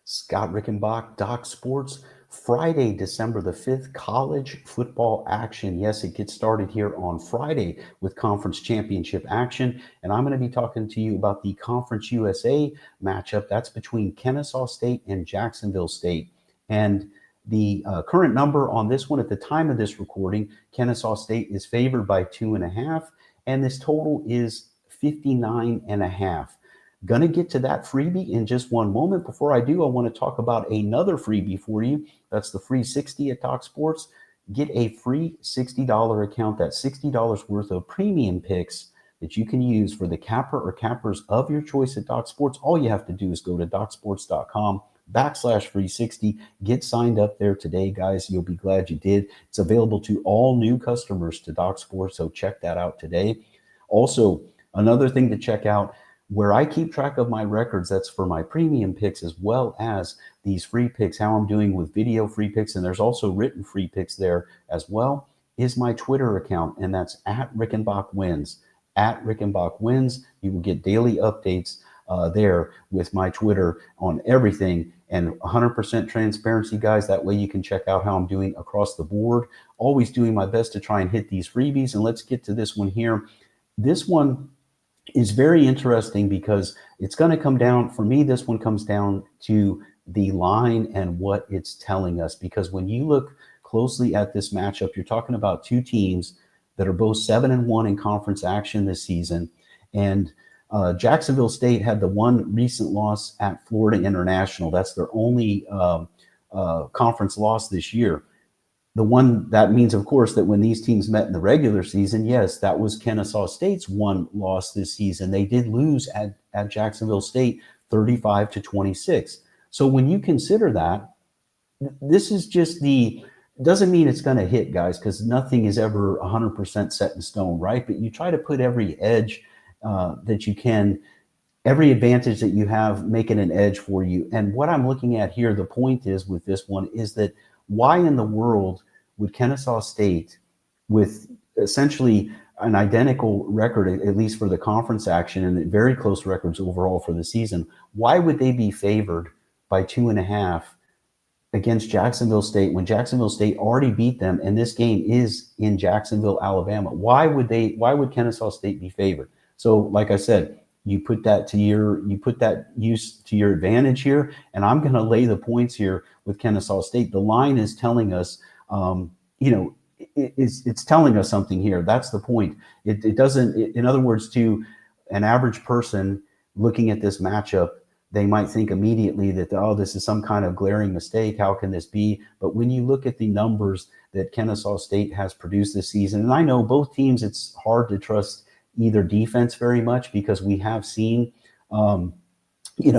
Scott Rickenbach, DocSports. Friday, December the 5th, college football action. Yes, it gets started here on Friday with conference championship action. And I'm going to be talking to you about the Conference USA matchup. That's between Kennesaw State and Jacksonville State. And the current number on this one at the time of this recording, Kennesaw State is favored by 2.5. And this total is 59.5. Going to get to that freebie in just one moment. Before I do, I want to talk about another freebie for you. That's the free 60 at DocSports. Get a free $60 account. That's $60 worth of premium picks that you can use for the capper or cappers of your choice at DocSports. All you have to do is go to DocSports.com/free 60. Get signed up there today, guys. You'll be glad you did. It's available to all new customers to DocSports, so check that out today. Also, another thing to check out, where I keep track of my records, that's for my premium picks as well as these free picks, how I'm doing with video free picks, and there's also written free picks there as well, is my Twitter account, and that's at Rickenbach Wins. At Rickenbach Wins, you will get daily updates there with my Twitter on everything, and 100% transparency, guys. That way you can check out how I'm doing across the board. Always doing my best to try and hit these freebies, and let's get to this one here. This one is very interesting because it's going to come down, for me, this one comes down to the line and what it's telling us. Because when you look closely at this matchup, you're talking about two teams that are both 7-1 in conference action this season. And Jacksonville State had the one recent loss at Florida International. That's their only conference loss this year. The one that means, of course, that when these teams met in the regular season, yes, that was Kennesaw State's one loss this season. They did lose at Jacksonville State 35-26. So when you consider that, this is just doesn't mean it's going to hit, guys, because nothing is ever 100% set in stone, right? But you try to put every edge that you can, every advantage that you have, make it an edge for you. And what I'm looking at here, the point is with this one is that why in the world would Kennesaw State, with essentially an identical record, at least for the conference action, and very close records overall for the season, why would they be favored by 2.5 against Jacksonville State when Jacksonville State already beat them, and this game is in Jacksonville, Alabama? Why would Kennesaw State be favored? So, like I said, you put that use to your advantage here, and I'm going to lay the points here with Kennesaw State. The line is telling us, it's telling us something here. That's the point. It doesn't. In other words, to an average person looking at this matchup, they might think immediately that, oh, this is some kind of glaring mistake. How can this be? But when you look at the numbers that Kennesaw State has produced this season, and I know both teams, it's hard to trust either defense very much, because we have seen,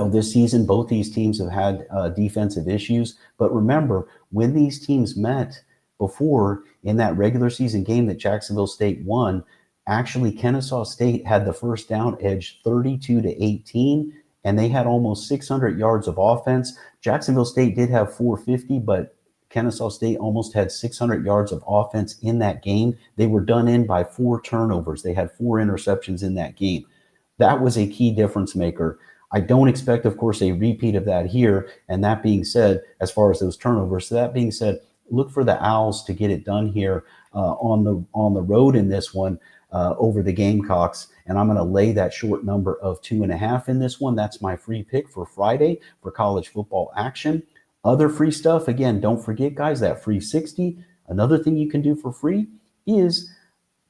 this season, both these teams have had defensive issues. But remember, when these teams met before in that regular season game that Jacksonville State won, actually Kennesaw State had the first down edge 32-18, and they had almost 600 yards of offense. Jacksonville State did have 450, but Kennesaw State almost had 600 yards of offense in that game. They were done in by 4 turnovers. They had 4 interceptions in that game. That was a key difference maker. I don't expect, of course, a repeat of that here. And that being said, as far as those turnovers, so that being said, look for the Owls to get it done here on the road in this one over the Gamecocks. And I'm going to lay that short number of 2.5 in this one. That's my free pick for Friday for college football action. Other free stuff, again, don't forget, guys, that free 60. Another thing you can do for free is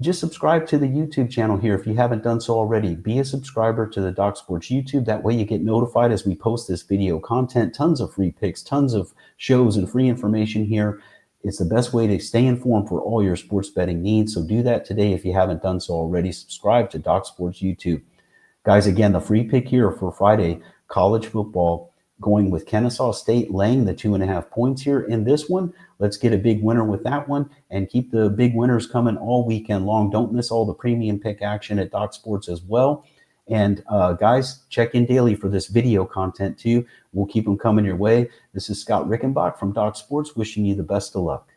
just subscribe to the YouTube channel here if you haven't done so already. Be a subscriber to the DocSports YouTube. That way you get notified as we post this video content. Tons of free picks, tons of shows and free information here. It's the best way to stay informed for all your sports betting needs. So do that today if you haven't done so already. Subscribe to DocSports YouTube. Guys, again, the free pick here for Friday, college football, going with Kennesaw State laying the 2.5 points here in this one. Let's get a big winner with that one and keep the big winners coming all weekend long. Don't miss all the premium pick action at DocSports as well. And guys, check in daily for this video content too. We'll keep them coming your way. This is Scott Rickenbach from DocSports, wishing you the best of luck.